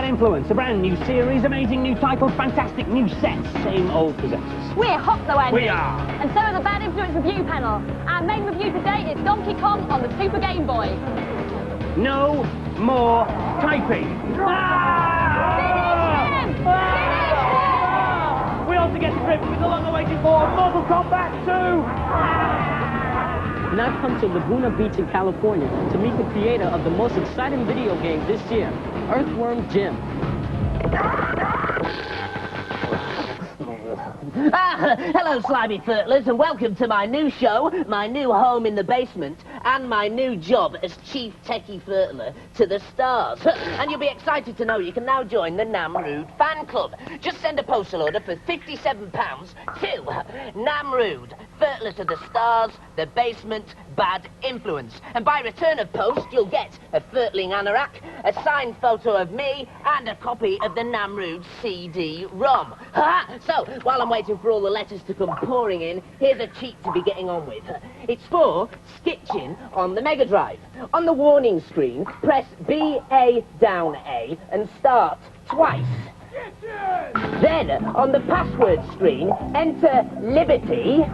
Bad Influence, a brand new series, amazing new titles, fantastic new sets, same old presenters. We're hot though, Andy. We are. And so are the Bad Influence review panel. Our main review today is Donkey Kong on the Super Game Boy. No more typing. Finish him! We also get to grip with the long-awaited for Mortal Kombat 2. And I've come to Laguna Beach in California to meet the creator of the most exciting video game this year, Earthworm Jim. Hello, slimy turtlers, and welcome to my new show, my new home in the basement, and my new job as Chief Techie Turtler to the stars. And you'll be excited to know you can now join the Namrood fan club. Just send a postal order for £57 to Namrood, Turtler to the stars, the basement, Bad Influence. And by return of post, you'll get a Turtling anorak, a signed photo of me, and a copy of the Namrood CD-ROM. So, while I'm waiting for all the letters to come pouring in, here's a cheat to be getting on with. It's for skitching on the Mega Drive. On the warning screen, press B-A down A and start twice. Then, on the password screen, enter Liberty,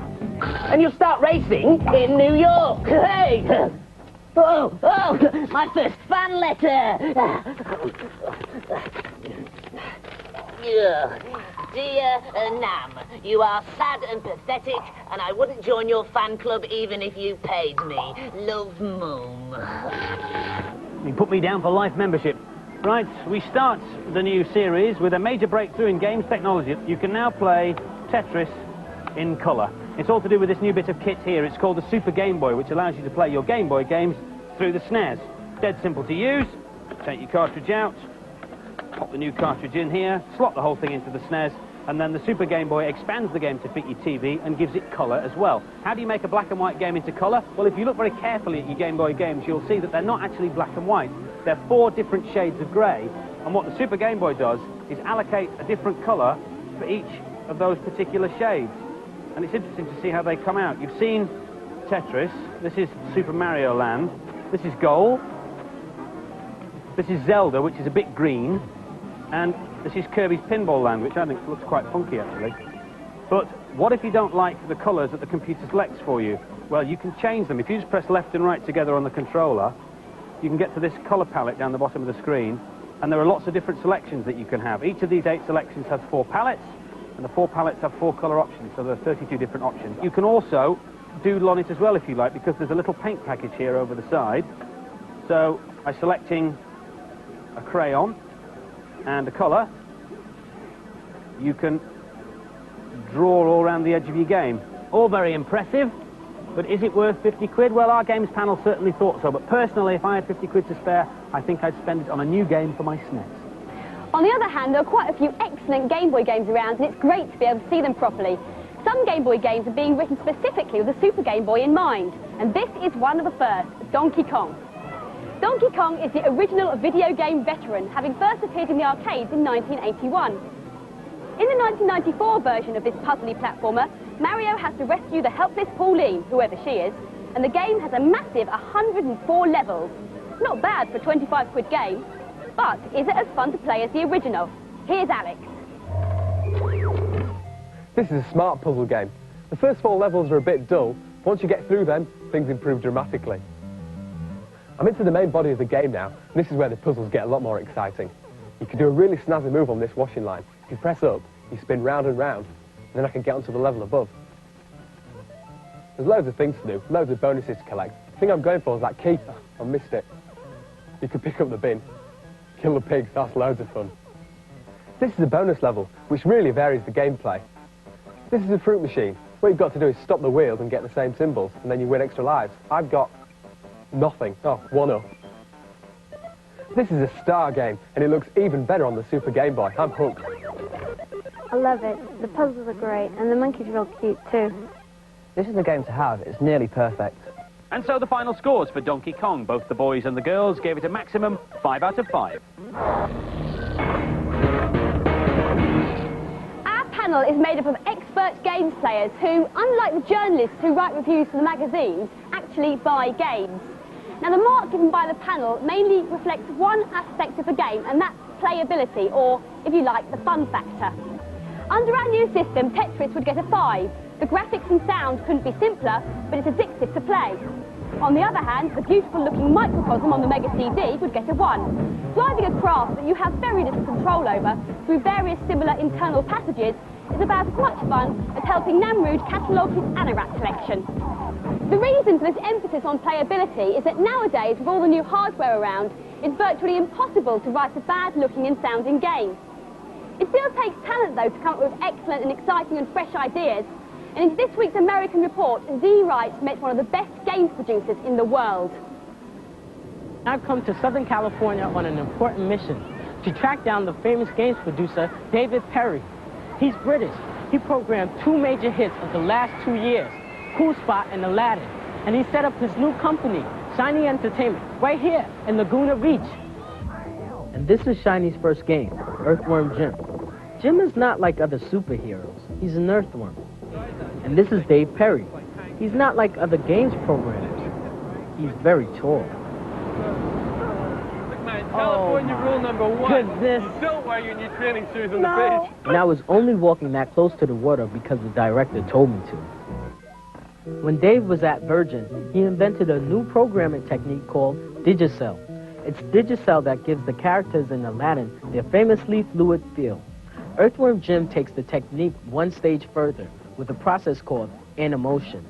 and you'll start racing in New York. Hey! Oh, my first fan letter. Dear Nam, you are sad and pathetic, and I wouldn't join your fan club even if you paid me. Love, Mum. You put me down for life membership. Right, we start the new series with a major breakthrough in games technology. You can now play Tetris in colour. It's all to do with this new bit of kit here. It's called the Super Game Boy, which allows you to play your Game Boy games through the SNES. Dead simple to use. Take your cartridge out, pop the new cartridge in here, slot the whole thing into the SNES, and then the Super Game Boy expands the game to fit your TV and gives it colour as well. How do you make a black and white game into colour? Well, if you look very carefully at your Game Boy games, you'll see that they're not actually black and white. They're 4 different shades of grey, and what the Super Game Boy does is allocate a different colour for each of those particular shades. And it's interesting to see how they come out. You've seen Tetris. This is Super Mario Land. This is Goal. This is Zelda, which is a bit green. And this is Kirby's Pinball Land, which I think looks quite funky, actually. But what if you don't like the colours that the computer selects for you? Well, you can change them. If you just press left and right together on the controller, you can get to this colour palette down the bottom of the screen, and there are lots of different selections that you can have. Each of these 8 selections has 4 palettes, and the 4 palettes have 4 colour options, so there are 32 different options. You can also doodle on it as well if you like, because there's a little paint package here over the side. So by selecting a crayon and a colour, you can draw all around the edge of your game. All very impressive, but is it worth 50 quid? Well, our games panel certainly thought so, but personally, if I had 50 quid to spare, I think I'd spend it on a new game for my SNES. On the other hand, there are quite a few excellent Game Boy games around, and it's great to be able to see them properly. Some Game Boy games are being written specifically with the Super Game Boy in mind, and this is one of the first, Donkey Kong. Donkey Kong is the original video game veteran, having first appeared in the arcades in 1981. In the 1994 version of this puzzly platformer, Mario has to rescue the helpless Pauline, whoever she is, and the game has a massive 104 levels. Not bad for a 25 quid game, but is it as fun to play as the original? Here's Alex. This is a smart puzzle game. The first 4 levels are a bit dull. Once you get through them, things improve dramatically. I'm into the main body of the game now, and this is where the puzzles get a lot more exciting. You can do a really snazzy move on this washing line. If you press up, you spin round and round, and then I can get onto the level above. There's loads of things to do, loads of bonuses to collect. The thing I'm going for is that key. Oh, I missed it. You can pick up the bin. Kill the pigs, that's loads of fun. This is a bonus level, which really varies the gameplay. This is a fruit machine. What you've got to do is stop the wheels and get the same symbols, and then you win extra lives. I've got nothing. Oh, 1 up. This is a star game, and it looks even better on the Super Game Boy. I'm hooked. I love it. The puzzles are great, and the monkey's real cute too. This is the game to have. It's nearly perfect. And so the final scores for Donkey Kong. Both the boys and the girls gave it a maximum 5 out of 5. Our panel is made up of expert games players who, unlike the journalists who write reviews for the magazines, actually buy games. Now, the mark given by the panel mainly reflects one aspect of the game, and that's playability, or, if you like, the fun factor. Under our new system, Tetris would get a 5. The graphics and sound couldn't be simpler, but it's addictive to play. On the other hand, the beautiful-looking microcosm on the Mega CD would get a 1. Driving a craft that you have very little control over through various similar internal passages is about as much fun as helping Namrud catalogue his anorak collection. The reason for this emphasis on playability is that nowadays, with all the new hardware around, it's virtually impossible to write a bad-looking and sounding game. It still takes talent, though, to come up with excellent and exciting and fresh ideas. And in this week's American report, Z Wright met one of the best games producers in the world. I've come to Southern California on an important mission to track down the famous games producer, David Perry. He's British. He programmed 2 major hits of the last 2 years, Cool Spot and Aladdin. And he set up his new company, Shiny Entertainment, right here in Laguna Beach. And this is Shiny's first game, Earthworm Jim. Jim is not like other superheroes. He's an earthworm. And this is Dave Perry. He's not like other games programmers. He's very tall. Look, man, California rule number 1. Goodness. You don't wear your new training shoes on the beach. And I was only walking that close to the water because the director told me to. When Dave was at Virgin, he invented a new programming technique called Digicel. It's Digicel that gives the characters in Aladdin their famously fluid feel. Earthworm Jim takes the technique one stage further with a process called Animotion.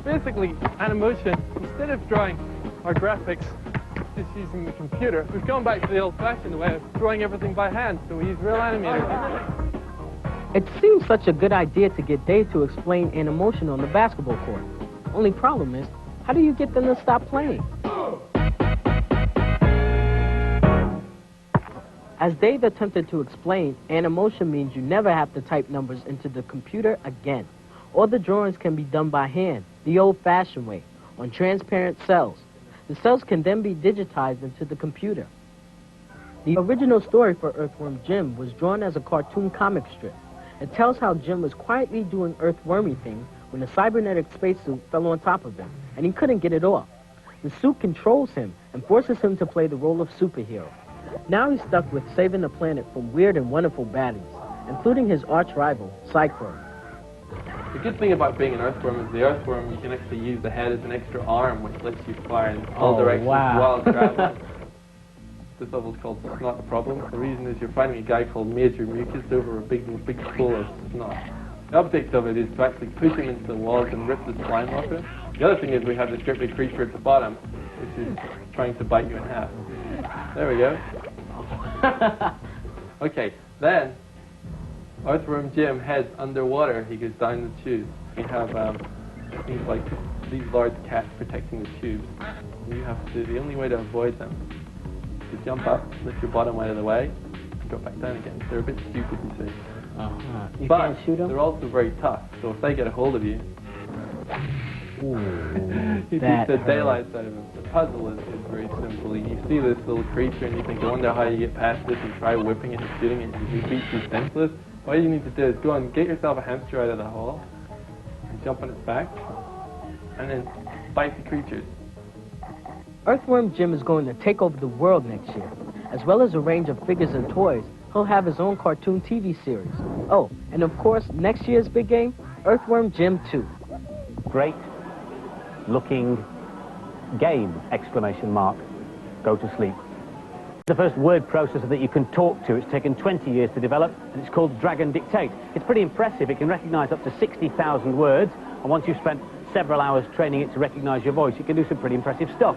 Basically, Animotion, instead of drawing our graphics just using the computer, we've gone back to the old-fashioned way of drawing everything by hand, so we use real animators. It seems such a good idea to get Dave to explain Animotion on the basketball court. Only problem is, how do you get them to stop playing? As Dave attempted to explain, Animotion means you never have to type numbers into the computer again. All the drawings can be done by hand, the old-fashioned way, on transparent cells. The cells can then be digitized into the computer. The original story for Earthworm Jim was drawn as a cartoon comic strip. It tells how Jim was quietly doing earthwormy things when a cybernetic spacesuit fell on top of him, and he couldn't get it off. The suit controls him and forces him to play the role of superhero. Now he's stuck with saving the planet from weird and wonderful baddies, including his arch-rival, Cyclone. The good thing about being an earthworm is the earthworm, you can actually use the head as an extra arm, which lets you fire in all directions while traveling. This level's called Snot Problem. The reason is you're finding a guy called Major Mucus over a big pool of snot. The object of it is to actually push him into the walls and rip the slime off him. The other thing is we have this drippy creature at the bottom, which is trying to bite you in half. There we go. Okay, then Earthworm Jim heads underwater. He goes down the tube. We have things like these large cats protecting the tubes. You have to, the only way to avoid them is to jump up, lift your bottom out of the way, and go back down again. They're a bit stupid, you see. You But can't shoot them? they're also very tough, so if they get a hold of you, Ooh, you beat that the hurts. daylights out of them. The puzzle is very simple. You see this little creature and you think, I wonder how you get past this, and try whipping it and shooting it, and you beat you senseless. All you need to do is go and get yourself a hamster out of the hole, and jump on its back, and then bite the creatures. Earthworm Jim is going to take over the world next year. As well as a range of figures and toys, he'll have his own cartoon TV series. Oh, and of course, next year's big game, Earthworm Jim 2. Great looking game, exclamation mark. Go to sleep. The first word processor that you can talk to. It's taken 20 years to develop, and it's called Dragon Dictate. It's pretty impressive. It can recognize up to 60,000 words, and once you've spent several hours training it to recognize your voice, it can do some pretty impressive stuff.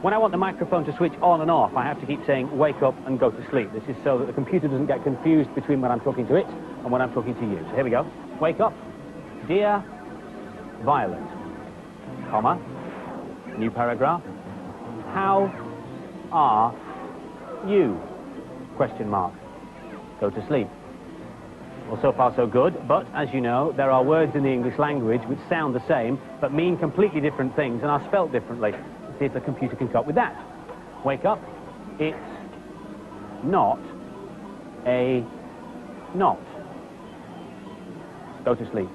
When I want the microphone to switch on and off, I have to keep saying, wake up and go to sleep. This is so that the computer doesn't get confused between when I'm talking to it and when I'm talking to you. So here we go. Wake up. Dear Violet, comma, new paragraph. How are you? Question mark. Go to sleep. Well, so far so good, but as you know, there are words in the English language which sound the same, but mean completely different things and are spelt differently. Let's see if the computer can cope with that. Wake up. It's not a knot. Go to sleep.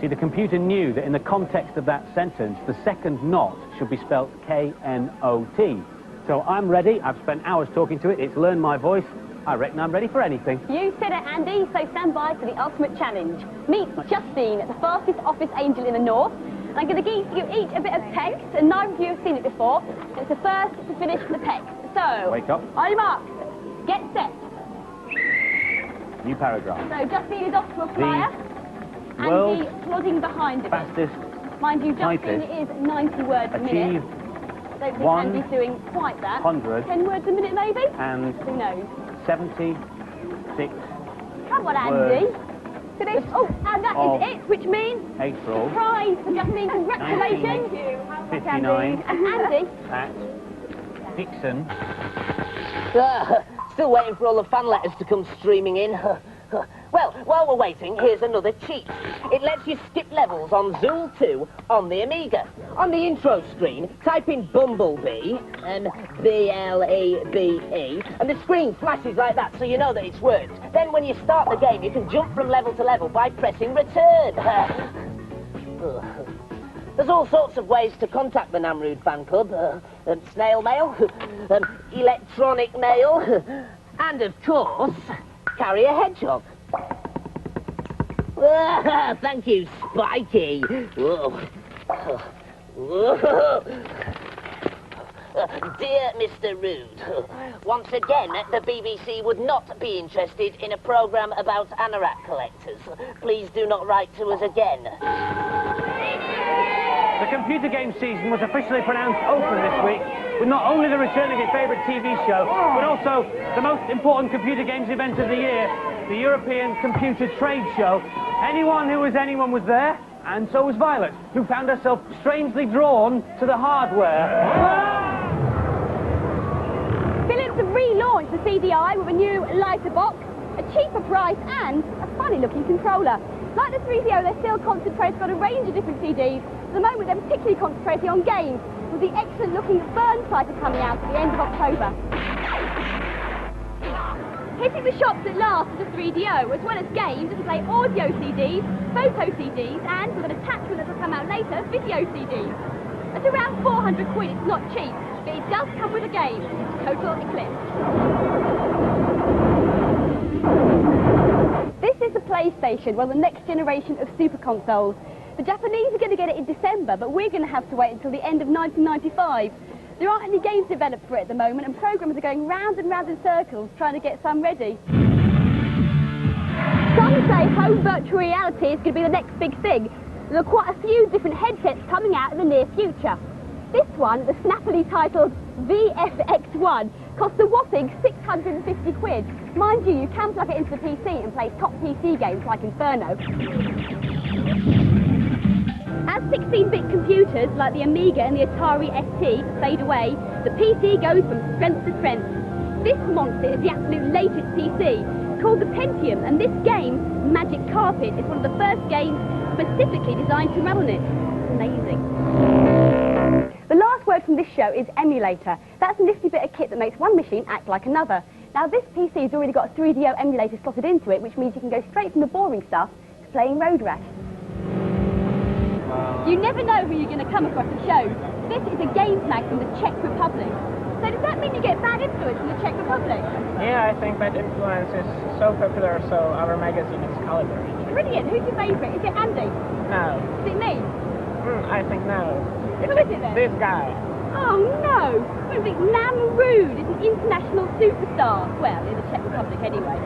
See, the computer knew that in the context of that sentence, the second knot should be spelt K-N-O-T. So I'm ready. I've spent hours talking to it. It's learned my voice. I reckon I'm ready for anything. You said it, Andy, so stand by for the ultimate challenge. Meet Justine, the fastest office angel in the north. And I'm going to give you each a bit of text, and neither of you have seen it before. And it's the first to finish the text. So, wake up. On your marks, get set. New paragraph. So Justine is off to a flyer. World's Andy plodding behind a bit. fastest Mind you, Justine typist is 90 words a minute. achieve I don't think Andy's doing quite that. 100 10 words a minute, maybe? and Who knows? 76 Come on, words Andy. Finish. Oh, and that of is it, which means April prize for Justine. Congratulations. 59 And Andy. at Dixon. Still waiting for all the fan letters to come streaming in. Well, while we're waiting, here's another cheat. It lets you skip levels on Zool 2 on the Amiga. On the intro screen, type in Bumblebee, B-L-E-B-E, and the screen flashes like that so you know that it's worked. Then when you start the game, you can jump from level to level by pressing return. There's all sorts of ways to contact the Namrood fan club. Snail mail, electronic mail, and of course, carry a hedgehog. Thank you, Spiky. Dear Mr. Rude, once again, the BBC would not be interested in a programme about anorak collectors. Please do not write to us again. The computer game season was officially pronounced open this week, with not only the return of your favourite TV show, but also the most important computer games event of the year, the European Computer Trade Show. Anyone who was anyone was there, and so was Violet, who found herself strangely drawn to the hardware. Philips have relaunched the CDI with a new lighter box, a cheaper price, and a funny-looking controller. Like the 3DO, they're still concentrating on a range of different CDs. At the moment, they're particularly concentrating on games, with the excellent-looking Burnside coming out at the end of October. Hitting the shops at last is the 3DO, as well as games that play audio CDs, photo CDs, and with an attachment that will come out later, video CDs. At around 400 quid, it's not cheap, but it does come with a game, Total Eclipse. This is the PlayStation, well, the next generation of super consoles. The Japanese are going to get it in December, but we're going to have to wait until the end of 1995. There aren't any games developed for it at the moment, and programmers are going round and round in circles trying to get some ready. Some say home virtual reality is going to be the next big thing. There are quite a few different headsets coming out in the near future. This one, the snappily titled VFX1, costs a whopping 650 quid. Mind you, you can plug it into the PC and play top PC games like Inferno. As 16-bit computers like the Amiga and the Atari ST fade away, the PC goes from strength to strength. This monster is the absolute latest PC. It's called the Pentium, and this game, Magic Carpet, is one of the first games specifically designed to run on it. It's amazing. The last word from this show is emulator. That's a nifty bit of kit that makes one machine act like another. Now this PC has already got a 3DO emulator slotted into it, which means you can go straight from the boring stuff to playing Road Rash. You never know who you're going to come across at shows. This is a games mag from the Czech Republic. So does that mean you get bad influence from the Czech Republic? Yeah, I think bad influence is so popular, so our magazine is calibrated. Brilliant. Who's your favourite? Is it Andy? No. Is it me? I think no. Who is it then? This guy. Oh no! I think Namrood is an international superstar. Well, in the Czech Republic anyway.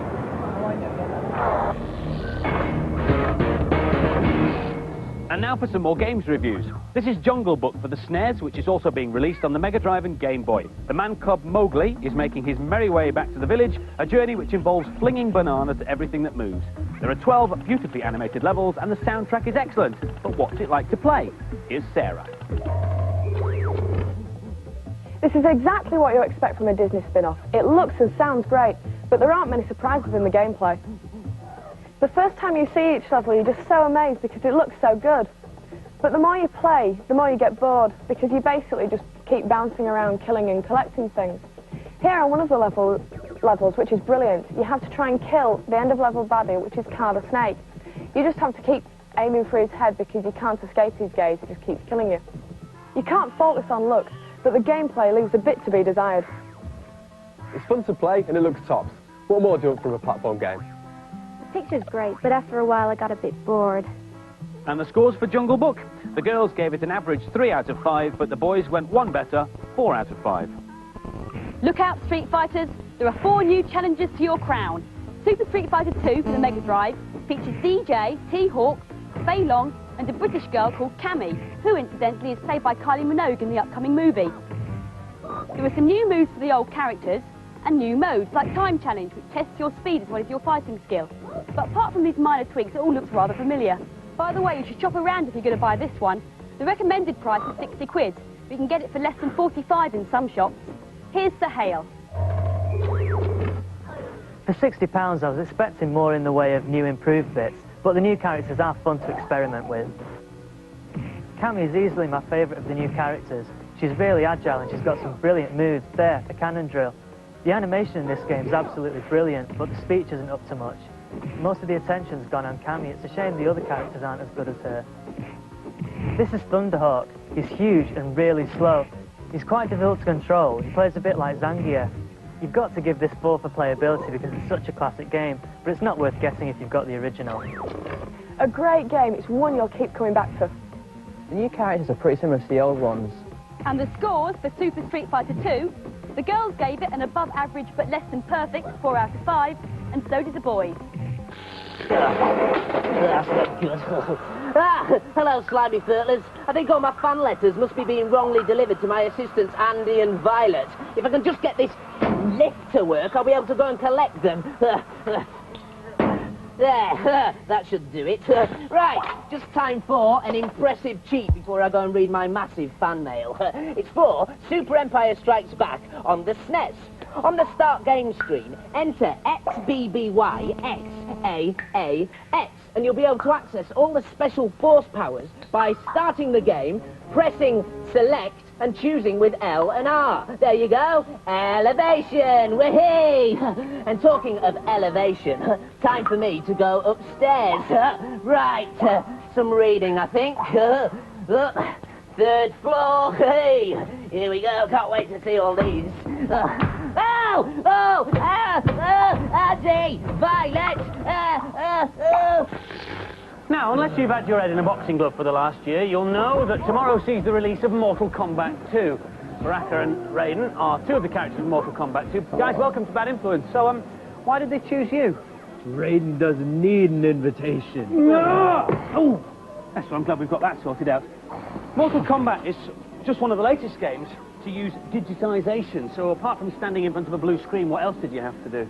And now for some more games reviews. This is Jungle Book for the SNES, which is also being released on the Mega Drive and Game Boy. The man cub Mowgli is making his merry way back to the village, a journey which involves flinging bananas at everything that moves. There are 12 beautifully animated levels, and the soundtrack is excellent. But what's it like to play? Here's Sarah. This is exactly what you expect from a Disney spin-off. It looks and sounds great, but there aren't many surprises in the gameplay. The first time you see each level, you're just so amazed because it looks so good. But the more you play, the more you get bored, because you basically just keep bouncing around, killing and collecting things. Here on one of the levels, which is brilliant, you have to try and kill the end-of-level baddie, which is Carl the Snake. You just have to keep aiming for his head because you can't escape his gaze, he just keeps killing you. You can't fault this on looks. but the gameplay leaves a bit to be desired. It's fun to play and it looks tops. What more do you want from a platform game? The picture's great, but after a while I got a bit bored. And the scores for Jungle Book. The girls gave it an average 3 out of 5, but the boys went one better, 4 out of 5. Look out, Street Fighters. There are 4 new challenges to your crown. Super Street Fighter 2 for the Mega Drive features DJ, T-Hawk, Fei Long, and a British girl called Cammy, who incidentally is played by Kylie Minogue in the upcoming movie. There are some new moves for the old characters, and new modes like Time Challenge, which tests your speed as well as your fighting skill. But apart from these minor tweaks, it all looks rather familiar. By the way, you should shop around if you're going to buy this one. The recommended price is 60 quid. You can get it for less than 45 in some shops. Here's Sir Hale. For £60 I was expecting more in the way of new improved bits, but the new characters are fun to experiment with. Cammy is easily my favourite of the new characters. She's really agile and she's got some brilliant moves. There, a cannon drill. The animation in this game is absolutely brilliant, but the speech isn't up to much. Most of the attention's gone on Cammy. It's a shame the other characters aren't as good as her. This is Thunderhawk. He's huge and really slow. He's quite difficult to control. He plays a bit like Zangief. You've got to give this 4 for playability because it's such a classic game, but it's not worth getting if you've got the original. A great game. It's one you'll keep coming back to. The new characters are pretty similar to the old ones. And the scores for Super Street Fighter 2, the girls gave it an above average but less than perfect 4 out of 5, and so did the boys. That's not good. Hello, slimy furtlers. I think all my fan letters must be being wrongly delivered to my assistants Andy and Violet. If I can just get this lift to work, I'll be able to go and collect them. There, that should do it. Right, just time for an impressive cheat before I go and read my massive fan mail. It's for Super Empire Strikes Back on the SNES. On the start game screen, enter XBBYXAAX, and you'll be able to access all the special force powers by starting the game, pressing select, and choosing with L and R. There you go. Elevation! Wahey! And talking of elevation, time for me to go upstairs. Right, some reading, I think. 3rd floor. Hey! Here we go. Can't wait to see all these. Andy! Violet! Now, unless you've had your head in a boxing glove for the last year, you'll know that tomorrow sees the release of Mortal Kombat 2. Baraka and Raiden are 2 of the characters in Mortal Kombat 2. Guys, welcome to Bad Influence. So, why did they choose you? Raiden doesn't need an invitation. No! Oh, that's what I'm glad we've got that sorted out. Mortal Kombat is just one of the latest games to use digitization. So, apart from standing in front of a blue screen, what else did you have to do?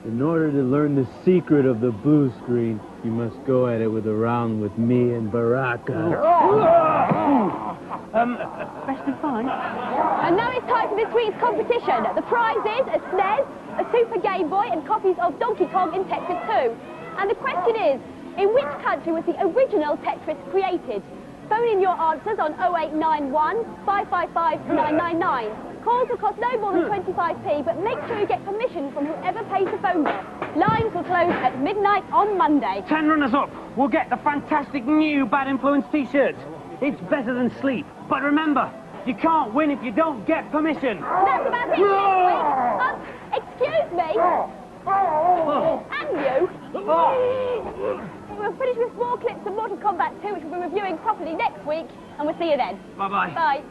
In order to learn the secret of the blue screen, you must go at it with a round with me and Baraka. Best of fine. And now it's time for this week's competition. The prize is a SNES, a Super Game Boy, and copies of Donkey Kong and Tetris 2. And the question is, in which country was the original Tetris created? Phone in your answers on 0891 555 999. Calls will cost no more than 25p, but make sure you get permission from whoever pays the phone bill. Lines will close at midnight on Monday. 10 runners up will get the fantastic new Bad Influence t-shirts. It's better than sleep. But remember, you can't win if you don't get permission. That's about it next week. Excuse me? And you? We'll finish with more clips of Mortal Kombat 2, which we'll be reviewing properly next week, and we'll see you then. Bye-bye. Bye.